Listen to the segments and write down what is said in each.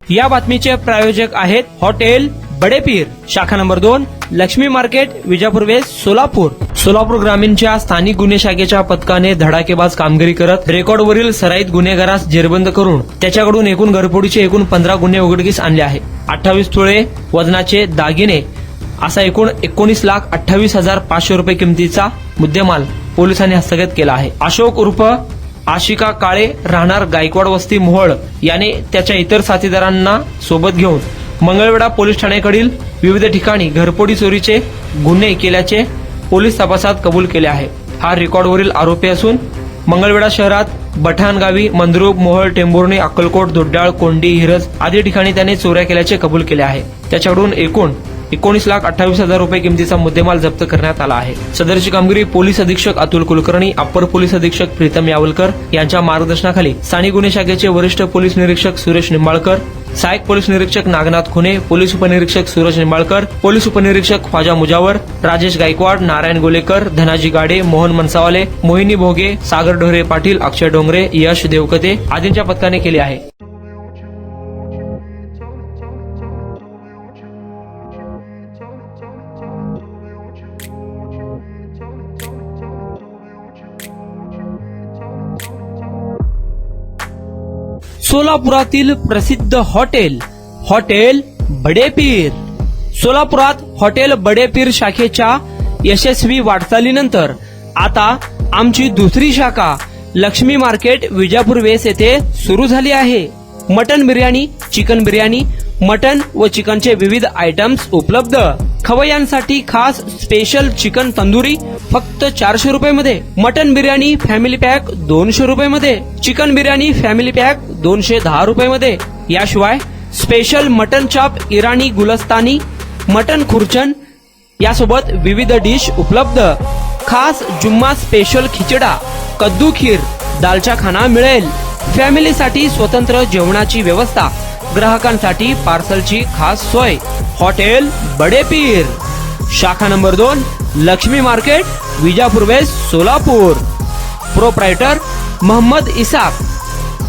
या बातमीचे प्रायोजक आहेत हॉटेल बडेपीर, शाखा number 2, Lakshmi market, Vijapur west, Solapur. Solapur ग्रामीणच्या स्थानिक गुन्हे शाखेच्या पथकाने धडाकेबाज कामगिरी करत रेकॉर्डवरील सराईत गुन्हेगारास जेरबंद करून त्याच्याकडून एकूण घरफोडीचे एकूण 15 गुन्हे उघडकीस आणले आहे. 28 तोळे वजनाचे दागिने असा एकूण 19,28,500 रुपये किमतीचा मुद्देमाल पोलिसांनी हस्तगत केला आहे. अशोक उर्फ आशिका काळे राहणार गायकवाड वस्ती मोहोळ याने त्याच्या इतर साथीदारांना सोबत घेऊन मंगळवेढा पोलीस ठाण्याकडील विविध ठिकाणी घरफोडी चोरीचे गुन्हे केल्याचे पोलीस तपासात कबूल केले आहे. हा रेकॉर्डवरील आरोपी असून मंगळवेढा शहरात बठाणगावी, मंद्रुप, मोहोळ, टेंभुर्णी, अक्कलकोट, दोड्याळ, कोंडी, हिरज आदी ठिकाणी त्याने चोऱ्या केल्याचे कबूल केले आहे. त्याच्याकडून एकूण 19,28,000 रुपये किमतीचा मुद्देमाल जप्त करण्यात आला आहे. सदरची कामगिरी पोलीस अधीक्षक अतुल कुलकर्णी, अप्पर पोलीस अधीक्षक प्रीतम यावलकर यांच्या मार्गदर्शनाखाली स्थानिक गुन्हे शाखेचे वरिष्ठ पोलीस निरीक्षक सुरेश निंबाळकर, सहाय्यक पोलीस निरीक्षक नागनाथ खुने, पोलीस उपनिरीक्षक सूरज निंबाळकर, पोलीस उपनिरीक्षक ख्वाजा मुजावर, राजेश गायकवाड, नारायण गोलेकर, धनाजी गाडे, मोहन मनसावाले, मोहिनी भोगे, सागर ढोरे पाटील, अक्षय डोंगरे, यश देवकते आदींच्या पथकाने केले आहे. सोलापुरातील प्रसिद्ध हॉटेल बडेपीर. सोलापुरात हॉटेल बडेपीर शाखेच्या यशस्वी वाटचालीनंतर आता आमची दुसरी शाखा लक्ष्मी मार्केट, विजापूर वेस्ट येथे सुरू झाली आहे. Mutton biryani, chicken biryani, mutton व चिकनचे विविध आयटम्स उपलब्ध. खवय्यांसाठी खास स्पेशल चिकन तंदुरी फक्त 400 रुपये मध्ये, मटन बिर्याणी फॅमिली पॅक 200 रुपये मध्ये, चिकन बिर्याणी फॅमिली पॅक 210 रुपये मध्ये. याशिवाय स्पेशल मटन चाप, इराणी गुलस्तानी, मटन खुर्चन यासोबत विविध डिश उपलब्ध. खास जुम्मा स्पेशल खिचडा, कद्दू खीर, दालचा खाना मिळेल. फॅमिलीसाठी स्वतंत्र जेवणाची व्यवस्था, ग्राहकांसाठी पार्सलची खास सोय. हॉटेल बडेपीर, शाखा number 2, Lakshmi market, Vijapur west, Solapur. Proprietor Mohammad Isaq,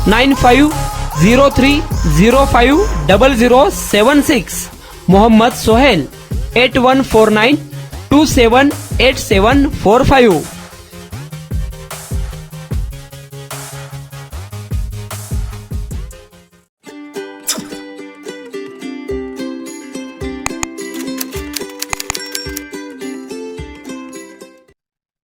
9503050076. Mohammad Sohail, 8149278745.